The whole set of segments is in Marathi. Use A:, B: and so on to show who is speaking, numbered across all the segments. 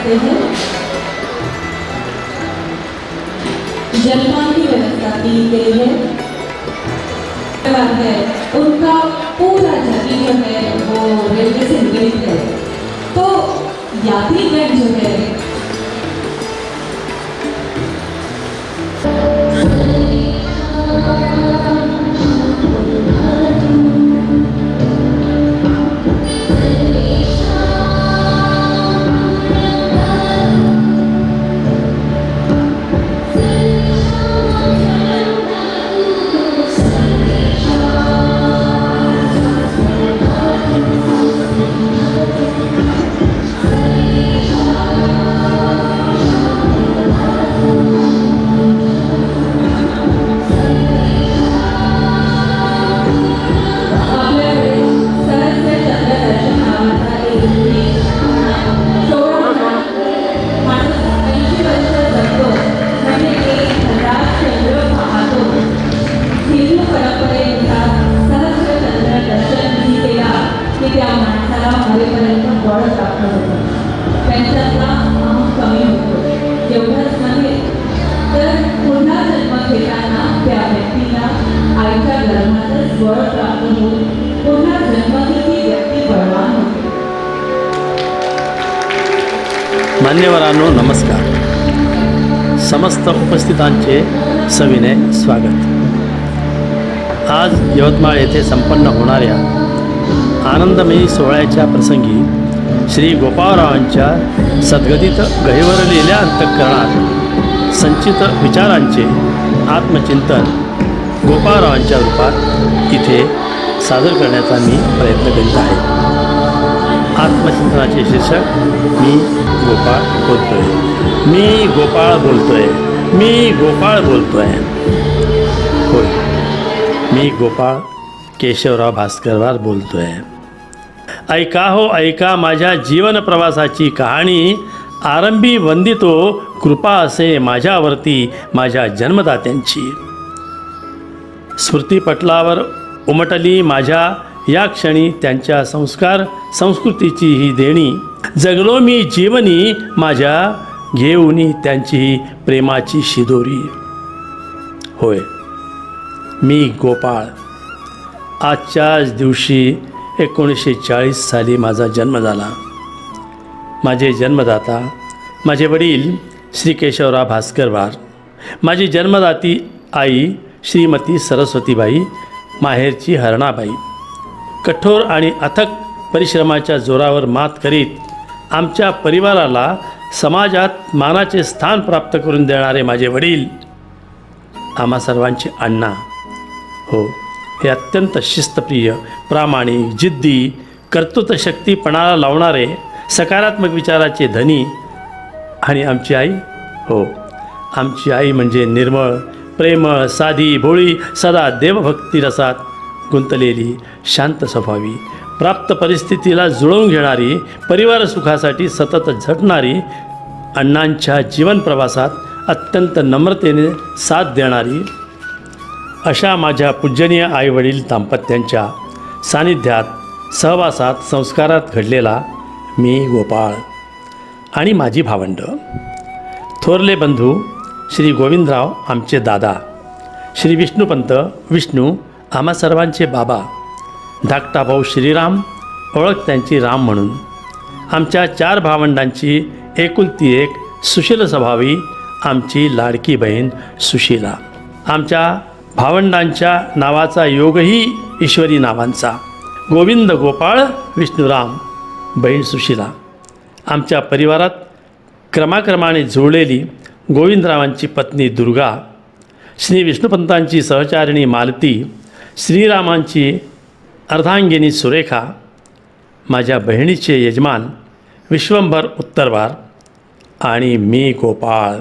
A: करते हैं। जलपान की व्यवस्था की गई है। उनका पूरा जर्नी जो है वो रेलवे से रिलेटेड है, तो यात्रीगण जो है
B: मान्यवरांनो नमस्कार. समस्त उपस्थितांचे सविनय स्वागत. आज यवतमाळ येथे संपन्न होणाऱ्या आनंदमयी सोहळ्याच्या प्रसंगी श्री गोपाळरावांच्या सद्गदित गहिवरलेल्या अंतःकरणात संचित विचारांचे आत्मचिंतन गोपाळरावांच्या रूपात इथे सादर करण्याचा मी प्रयत्न करीत आहे. आत्मचिंतनाचे शीर्षक मी गोपाळ बोलतोय, मी गोपाळ बोलतोय, मी गोपाळ बोलतोय. होय, मी गोपाळ केशवराव भास्करवार बोलतोय. ऐका हो ऐका माझ्या जीवन प्रवासाची कहाणी. आरंभी वंदितो कृपा असे माझ्यावरती माझ्या जन्मदात्यांची. स्मृतिपटलावर उमटली माझ्या या क्षणी त्यांच्या संस्कार संस्कृतीची ही देणी. जगलो मी जीवनी माझ्या घेऊनी त्यांची ही प्रेमाची शिदोरी. होय, मी गोपाळ. आजच्याच दिवशी 1940 साली माझा जन्म झाला. माझे जन्मदाता माझे वडील श्री केशवराव भास्करवार, माझी जन्मदाती आई श्रीमती सरस्वतीबाई, माहेरची हरणाबाई. कठोर आणि अथक परिश्रमाच्या जोरावर मात करीत आमच्या परिवाराला समाजात मानाचे स्थान प्राप्त करून देणारे माझे वडील, आम्हा सर्वांचे अण्णा. हो, हे अत्यंत शिस्तप्रिय, प्रामाणिक, जिद्दी, कर्तृत्वशक्ती पणाला लावणारे, सकारात्मक विचाराचे धनी. आणि आमची आई, हो, आमची आई म्हणजे निर्मळ, प्रेमळ, साधी, भोळी, सदा देवभक्ती रसात गुंतलेली, शांत स्वभावी, प्राप्त परिस्थितीला जुळवून घेणारी, परिवार सुखासाठी सतत झटणारी, अण्णांच्या जीवन प्रवासात अत्यंत नम्रतेने साथ देणारी, अशा माझ्या पूजनीय आईवडील दाम्पत्यांच्या सानिध्यात, सहवासात, संस्कारात घडलेला मी गोपाळ. आणि माझी भावंड, थोरले बंधू श्री गोविंदराव आमचे दादा, श्री विष्णुपंत विष्णू आम्हा सर्वांचे बाबा, धाकटा भाऊ श्रीराम, ओळख त्यांची राम म्हणून. आमच्या 4 भावंडांची एकुलती एक सुशील स्वभावी आमची लाडकी बहीण सुशीला. आमच्या भावंडांच्या नावाचा योगही ईश्वरी नावांचा. गोविंद गोपाळ विष्णुराम, बहीण सुशीला. आमच्या परिवारात क्रमाक्रमाने जुळलेली गोविंदरावांची पत्नी दुर्गा, श्री विष्णुपंतांची सहचारिणी मालती, श्रीरामांची अर्धांगिनी सुरेखा, माझ्या बहिणीचे यजमान विश्वंभर उत्तरवार आणि मी गोपाळ,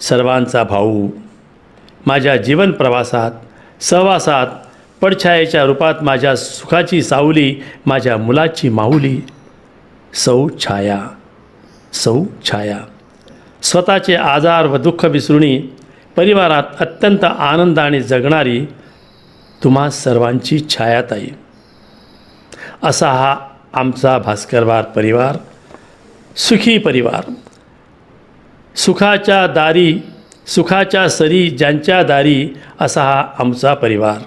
B: सर्वांचा भाऊ. माझ्या जीवन प्रवासात, सहवासात, पडछायेच्या रूपात माझ्या सुखाची सावली, माझ्या मुलाची माऊली, सौ छाया. सौ छाया. स्वतःचे आजार व दुःख विसरुणी परिवारात अत्यंत आनंदाने जगणारी तुम्हा सर्वांची छायाताई. असा हा आमचा भास्करवार परिवार, सुखी परिवार. सुखाच्या सरी ज्यांच्या दारी असा हा आमचा परिवार.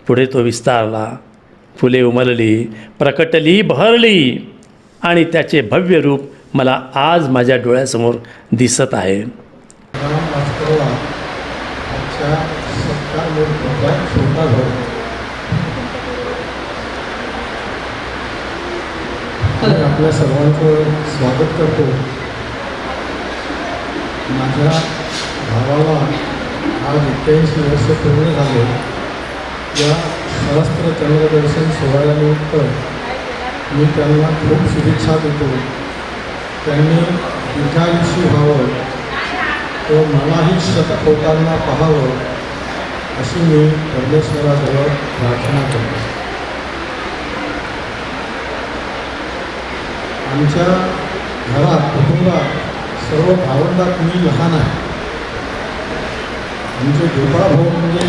B: पुढे तो विस्तारला, फुले उमलली, प्रकटली, बहरली आणि त्याचे भव्य रूप मला आज माझ्या डोळ्यासमोर दिसत आहे.
C: आपल्या सर्वांचं स्वागत करतो. माझ्या भावाला आज 81 वर्ष पूर्ण झाले. या सहस्त्र चंद्रदर्शन सोहळ्यानिमित्त मी त्यांना खूप शुभेच्छा देतो. त्यांनी दीर्घायुषी व्हावं व मलाही शतक होताना पाहावं अशी मी परमेश्वराजवळ प्रार्थना करतो. आमच्या घरात कुटुंबात सर्व भावंडात मी लहान आहे. आमचे गोपाळ भाऊ म्हणजे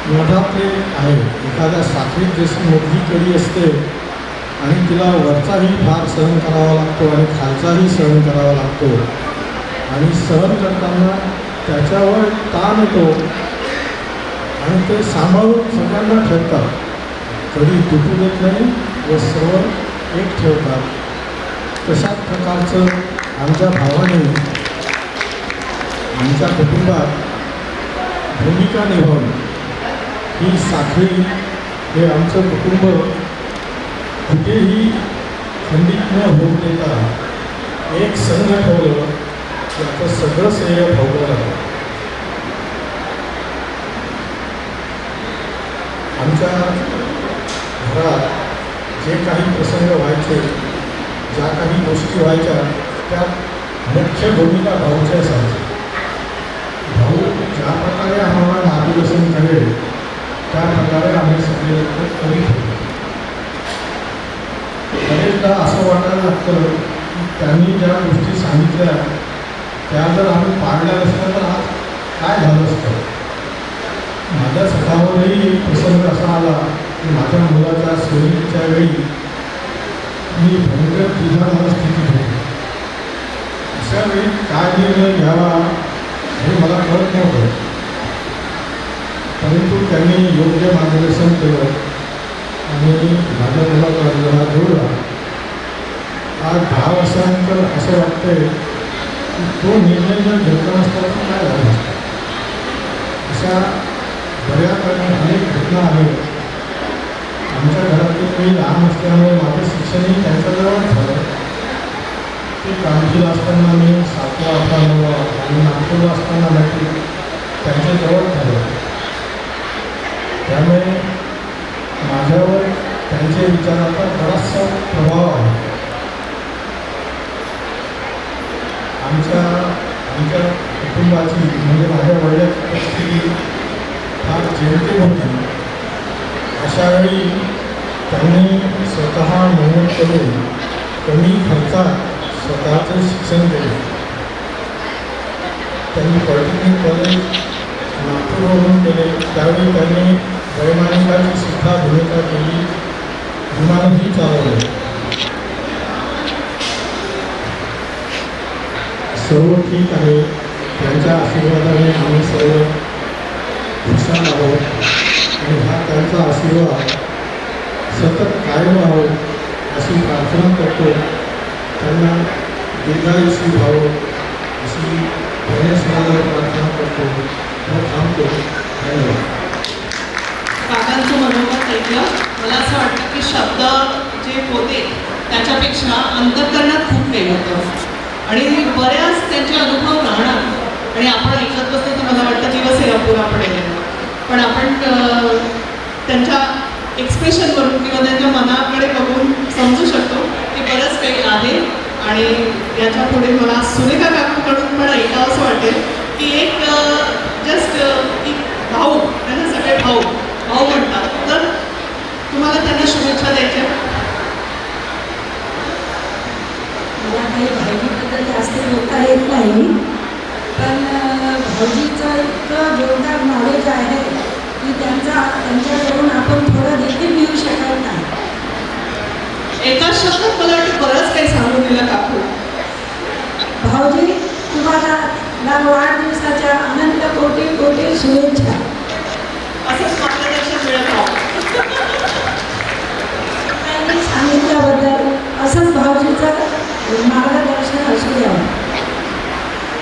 C: मोठातले आहे. एखाद्या साखळीत जशी मोठी कडी असते आणि तिला वरचाही भार सहन करावा लागतो आणि खालचाही सहन करावा लागतो आणि सहन करताना त्याच्यावर ताण येतो आणि ते सांभाळून सगळ्यांना ठेवतात. कधी तुटू देत नाही व सर्व एक ठेवतात. तशाच प्रकारचं आमच्या भावाने आमच्या कुटुंबात भूमिका निभावली. ही साखळी हे आमचं कुटुंब कुठेही खंडित न होऊ देता एक संघ ठेवलं त्याचं सगळं श्रेय भावलं जातं. आमच्या घरात जे काही प्रसंग व्हायचे, ज्या काही गोष्टी व्हायच्या त्यात मुख्य भूमिका भाऊची असायची. भाऊ ज्या प्रकारे आम्हाला मार्गदर्शन करेल त्या प्रकारे आम्ही सगळे लोक करीत होतो. बरेचदा असं वाटायला लागतं की त्यांनी ज्या गोष्टी सांगितल्या त्या जर आम्ही पाळल्या नसत्या तर आज काय झालं असतं. माझ्या स्वतःवरही प्रसंग असा आला की माझ्या मुलाच्या सोयीच्या वेळी मी भयंकर तुझ्या मनस्थितीत होतो. अशा वेळी काय निर्णय घ्यावा हे मला कळत नव्हतं, परंतु त्यांनी योग्य मार्गदर्शन केलं आणि माझ्या मुलाचा जरा जोडला. आज 10 वर्षानंतर असं वाटतंय की तो निर्णय जर घेतला नसता तर काय झालं असतं. अशा बऱ्याच अनेक घटना आहेत. आमच्या घरातले काही लहान असल्यामुळे माझं शिक्षणही त्यांच्याजवळ झालं. ते कामठीला असताना मी 7वा 8वा 9वा आणि नागपूरला असताना मॅट्रिक त्यांच्याजवळ झालं. त्यामुळे माझ्यावर त्यांच्या विचाराचा बराचसा प्रभाव आहे. आमच्या कुटुंबाची म्हणजे माझ्या वडिलांची परिस्थिती फार जेमतेम होती. अशावेळी त्यांनी स्वतः मेहनत करून कमी खर्चात स्वतःचं शिक्षण केले. त्यांनी पॉलिटेक्निक कॉलेज नागपूरवरून केले. त्यावेळी त्यांनी वैमानिकाची सुद्धा भूमिका केली, विमानही चालवले. सर्व ठीक आहे. त्यांच्या आशीर्वादाने आम्ही सर्व खुशाल आहोत आणि हा त्यांचा आशीर्वाद सतत कायम राहो अशी प्रार्थना करतो. त्यांना दीर्घायुषी व्हावं अशी परमेश्वराला प्रार्थना करतो व थांबतो. धन्यवाद.
D: काकांचं मनोगत ऐकलं. मला असं वाटतं की शब्द जे होते त्याच्यापेक्षा अंतःकरणात खूप वेग होतं आणि बऱ्याच त्यांचे अनुभव राहणार आणि आपण ऐकत बसतो तर मला वाटतं दिवस हे अपुरा पडेल. पण आपण त्यांच्या एक्सप्रेशनवरून किंवा त्यांच्या मनाकडे बघून समजू शकतो की बरंच काही आहे. आणि याच्या पुढे मला सुरेखा काकूंकडून पण ऐकावं असं वाटेल की एक जस्ट एक भाऊ, त्यांना सगळे भाऊ म्हणतात, तर तुम्हाला त्यांना शुभेच्छा द्यायच्या.
E: मला काही भाऊजीबद्दल जास्त बोलता येत नाही, पण भाऊजीचं इतकं जोरदार नॉलेज आहे की त्यांच्याकडून आपण थोडं देखील घेऊ शकत नाही.
D: एका शब्दात मला वाटतं बरंच काही सांगून दिलं काकू.
E: भाऊजी तुम्हाला वाढदिवसाच्या अनंत कोटी कोटी शुभेच्छा.
D: असंच मार्गदर्शन मिळत राहावं.
E: त्यांनी सांगितल्याबद्दल असंच भाऊजीचं मार्गदर्शन असू द्यावं.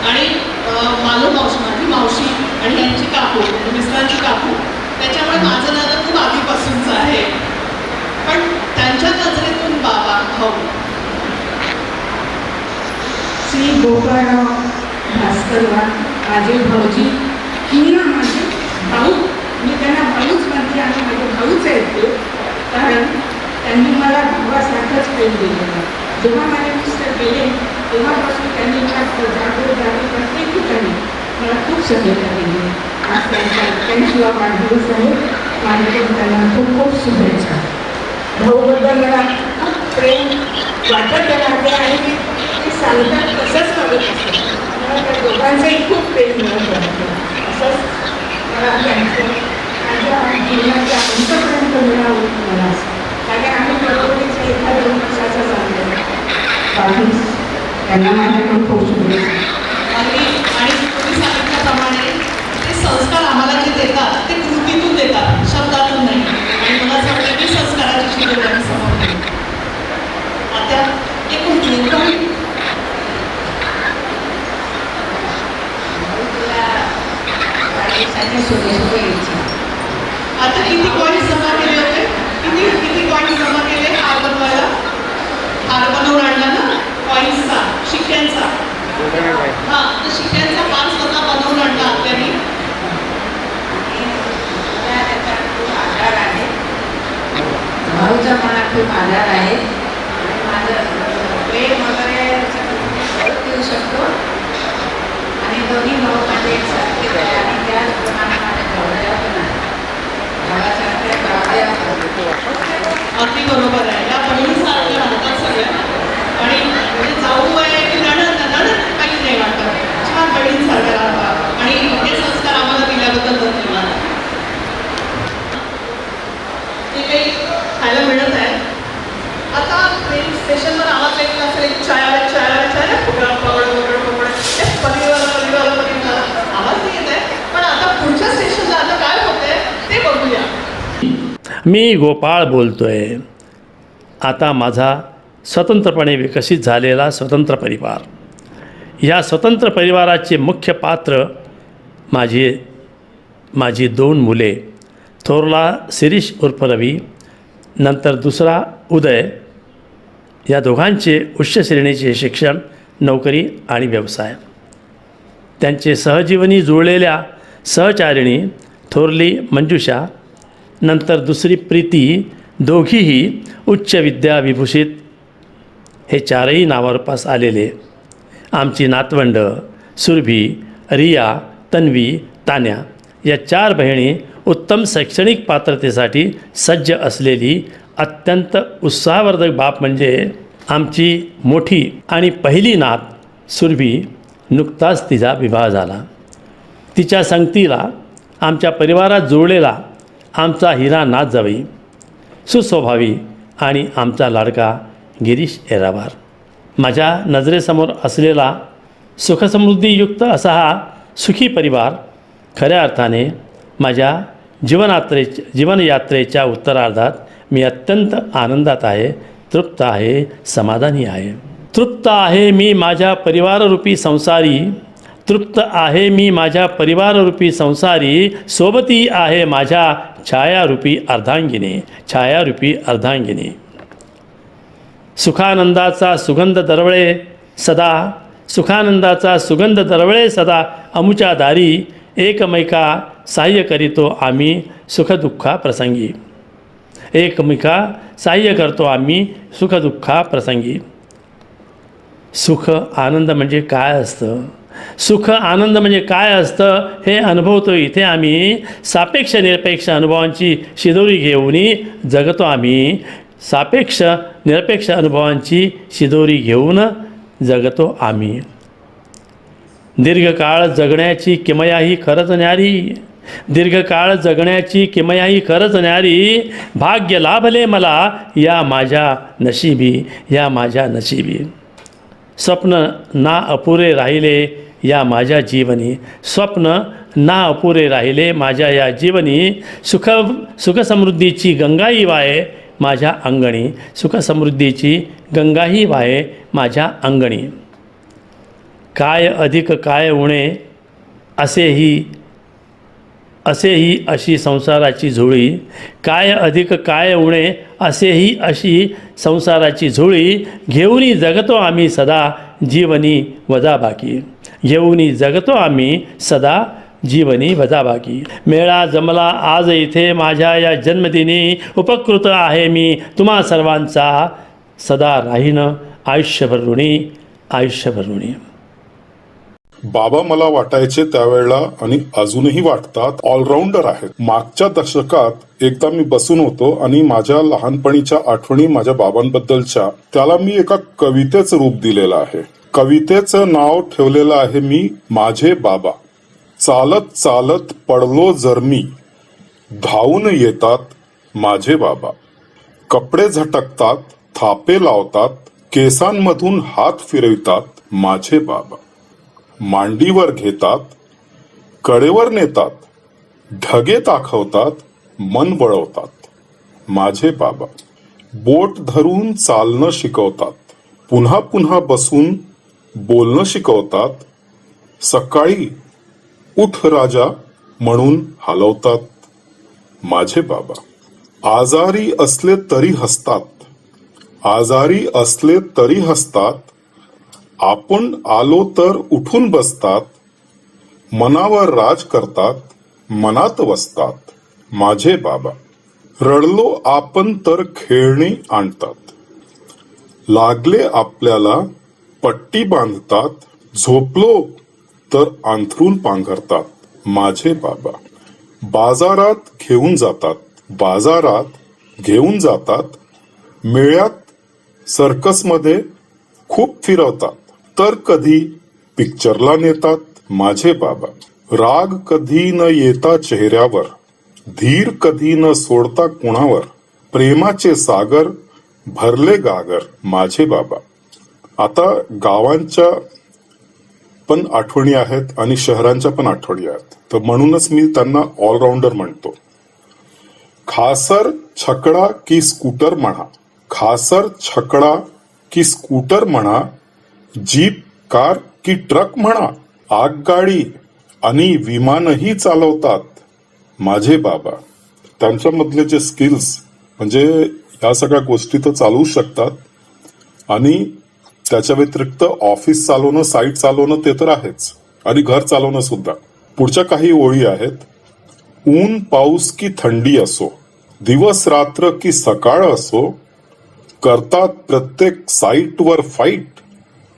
D: आणि मालू मावशी, माझी मावशी आणि यांची काकू, मिस्टरांची काकू, त्याच्यामुळे माझं नातं खूप आधीपासूनचं आहे. पण त्यांच्या नजरेतून बाबा, भाऊ.
E: श्री गोपाळराव भास्करराव माझे भाऊजी किंवा माझे भाऊ, मी त्यांना भाऊच म्हणते आणि माझे भाऊच आहेत ते, कारण त्यांनी मला भावासारखंच प्रेम दिलेलं. जेव्हा माझे मिस्टर गेले तेव्हापासून त्यांनी जागोजागी प्रत्येक ठिकाणी मला खूप सहाय्यता केली. आज त्यांची वाढदिवस आहे, माझ्याकडून त्यांना खूप खूप शुभेच्छा. भाऊबद्दल मला खूप प्रेम वाटत राहते आणि ते सांगतात तसंच वागत असतं. मला त्या दोघांचंही खूप प्रेम मिळत राहतं. असंच मला त्यांचं माझ्या जीवनाच्या अंतपर्यंत मिळावं मला असं, कारण आम्ही बरोबरीचं एका 2 वर्षाचा चाललेला. बाकी त्यांना माझ्याकडून खूप शुभेच्छा.
D: आणि तुम्ही सांगितल्याप्रमाणे ते संस्कार आम्हाला जे देतात ते कृतीतून देतात, शब्दातून नाही. आणि मला असं वाटतं की संस्काराची शिकवण आम्ही समोर घेऊ. आता एक नेमकं आता किती पॉईंट जमा केले होते? किती पॉईंट जमा केले हार बनवायला? हार बनवून आणला ना पॉईंट्सचा, शिक्क्यांचा. हां, तर शिक्क्यांचा 5 स्वतः बनवून आणला त्यांनी.
E: भाऊचा मला खूप आधार आहे. माझं प्रेम वगैरे देऊ शकतो आणि दोन्ही भाऊ माझे एकसारखेच आहे आणि त्याचप्रमाणे माझ्या भावड्या पण आहे. भावासारख्या भावड्या
D: अगदी बरोबर आहे. या बहिणीसारख्या राहतात सगळ्या. आणि म्हणजे जाऊ आहे की नणंद काही नाही वाटत. छान बहिणीसारख्या राहतात आणि हे संस्कार आम्हाला दिल्याबद्दल धन्यवाद. ते काही खायला मिळत आहे. आता ट्रेन स्टेशनवर आवाज ऐकला असेल, एक चाय पकड पनीरवाला आवाज नाही येत आहे. पण आता पुढच्या स्टेशनला आता काय होतंय ते बघूया.
B: मी गोपाळ बोलतोय. आता माझा स्वतंत्रपणे विकसित झालेला स्वतंत्र परिवार. या स्वतंत्र परिवाराचे मुख्य पात्र माझी 2 मुले. थोरला शिरीष उर्फ रवी, नंतर दुसरा उदय. या दोघांचे उच्च श्रेणीचे शिक्षण, नोकरी आणि व्यवसाय. त्यांचे सहजीवनी जुळलेल्या सहचारिणी थोरली मंजुषा, नंतर दुसरी प्रीती, दोघीही उच्च विद्या विभूषित. हे 4ही नावारूपास आलेले आमची नातवंड सुरभी, रिया, तन्वी, तान्या या 4 बहिणी उत्तम शैक्षणिक पात्रतेसाठी सज्ज असलेली अत्यंत उत्साहवर्धक बाब म्हणजे आमची मोठी आणि पहिली नात सुरभी. नुकताच तिचा विवाह झाला. तिच्या संगतीला आमच्या परिवारात जुळलेला आमचा हिरा नाथ जावई, सुस्वभावी आणि आमचा लाडका गिरीश येरावार. माझ्या नजरेसमोर असलेला सुखसमृद्धीयुक्त असा हा सुखी परिवार खऱ्या अर्थाने माझ्या जीवनयात्रेच्या उत्तरार्धात मी अत्यंत आनंदात आहे, तृप्त आहे, समाधानी आहे. तृप्त आहे मी माझ्या परिवाररूपी संसारी. तृप्त आहे मी माझ्या परिवाररूपी संसारी. सोबती आहे माझ्या छायारूपी अर्धांगिनी. सुखानंदाचा सुगंध दरवळे सदा अमुच्या दारी. एकमेका सहाय्य करीतो आम्ही सुखदुःखाप्रसंगी. सुख आनंद म्हणजे काय असतं, सुख आनंद म्हणजे काय असतं हे अनुभवतो इथे आम्ही. सापेक्ष निरपेक्ष अनुभवांची शिदोरी घेऊन जगतो आम्ही. सापेक्ष निरपेक्ष अनुभवांची शिदोरी घेऊन जगतो आम्ही. दीर्घकाळ जगण्याची किमयाही खरंच न्यारी. भाग्य लाभले मला या माझ्या नशिबी. स्वप्न ना अपुरे राहिले या माझ्या जीवनी, स्वप्न ना अपुरे राहिले माझ्या या जीवनी, सुखसमृद्धीची गंगाही वाहे माझ्या अंगणी, सुखसमृद्धीची गंगाही वाहे माझ्या अंगणी. काय अधिक काय उणे असेही अशी संसाराची झोळी, काय अधिक काय उणे असेही अशी संसाराची झोळी, घेऊनी जगतो आम्ही सदा जीवनी वजाबाकी, घेऊनी जगतो आम्ही सदा जीवनी वजाबाकी. मेळा जमला आज इथे माझ्या या जन्मदिनी, उपकृत आहे मी तुम्हा सर्वांचा सदा राहीन आयुष्यभर ऋणी, आयुष्यभर ऋणी.
F: बाबा मला वाटायचे त्यावेळेला आणि अजूनही वाटतात ऑलराऊंडर आहेत. मागच्या दशकात एकदा मी बसून होतो आणि माझ्या लहानपणीच्या आठवणी माझ्या बाबांबद्दलच्या त्याला मी एका कवितेचं रूप दिलेलं आहे. कवितेचं नाव ठेवलेलं आहे मी माझे बाबा. चालत चालत पडलो जर मी, धावून येतात माझे बाबा. कपडे झटकतात, थापे लावतात, केसांमधून हात फिरवितात माझे बाबा. मांडीवर घेतात, कडेवर नेतात, ढगे दाखवतात, मन वळवतात माझे बाबा. बोट धरून चालणं शिकवतात, पुन्हा पुन्हा बसून बोलणं शिकवतात. सकाळी उठ राजा म्हणून हलवतात माझे बाबा. आजारी असले तरी हसतात, आजारी असले तरी हसतात. आपण आलो तर उठून बसतात, मनावर राज करतात, मनात वसतात माझे बाबा. रडलो आपण तर खेळणी आणतात, लागले आपल्याला पट्टी बांधतात. झोपलो तर अंथरून पांघरतात माझे बाबा. बाजारात घेऊन जातात, बाजारात घेऊन जातात. मेळ्यात सर्कसमध्ये खूप फिरवतात, तर कधी पिक्चरला नेतात माझे बाबा. राग कधी न येता चेहऱ्यावर, धीर कधी न सोडता कुणावर. प्रेमाचे सागर भरले गागर माझे बाबा. आता गावांच्या पण आठवणी आहेत आणि शहरांच्या पण आठवणी आहेत, तर म्हणूनच मी त्यांना ऑलराऊंडर म्हणतो. खासर छकडा की स्कूटर म्हणा, खासर छकडा की स्कूटर म्हणा. जीप कार की ट्रक म्हणा. आगगाडी आणि विमानही चालवतात माझे बाबा. त्यांच्यामधले जे स्किल्स म्हणजे या सगळ्या गोष्टी तर चालवू शकतात आणि त्याच्या व्यतिरिक्त ऑफिस चालवणं, साईट चालवणं ते तर आहेच आणि घर चालवणं सुद्धा. पुढच्या काही ओळी आहेत. ऊन पाऊस की थंडी असो, दिवस रात्र की सकाळ असो, करतात प्रत्येक साईटवर फाईट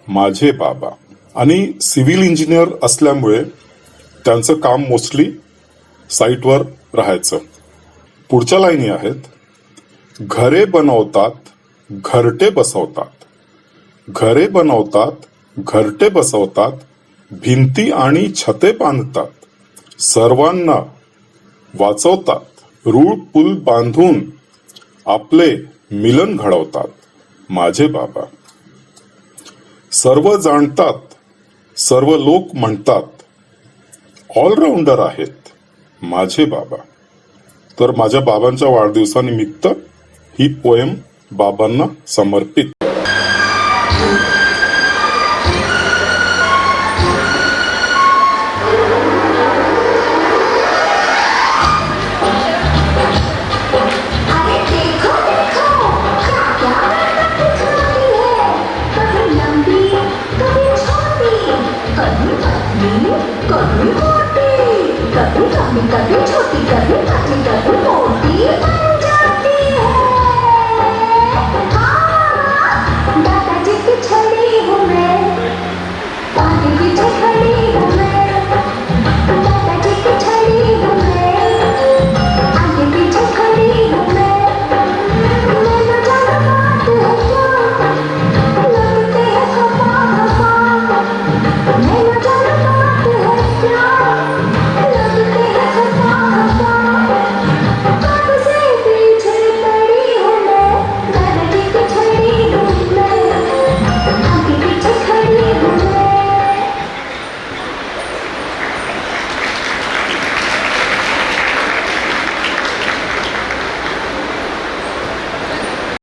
F: माझे बाबा. आणि सिव्हिल इंजिनियर असल्यामुळे त्यांचं काम मोस्टली साईटवर राहायचं. पुढच्या लाईनी आहेत. घरे बनवतात, घरटे बसवतात, घरे बनवतात, घरटे बसवतात. भिंती आणि छते बांधतात, सर्वांना वाचवतात. रूळ पूल बांधून आपले मिलन घडवतात माझे बाबा. सर्व जाणतात, सर्व लोक म्हणतात, ऑलराऊंडर आहेत माझे बाबा. तर माझ्या बाबांच्या वाढदिवसानिमित्त ही पोएम बाबांना समर्पित.
G: कभी छोटी कभी पतली कभी मोटी.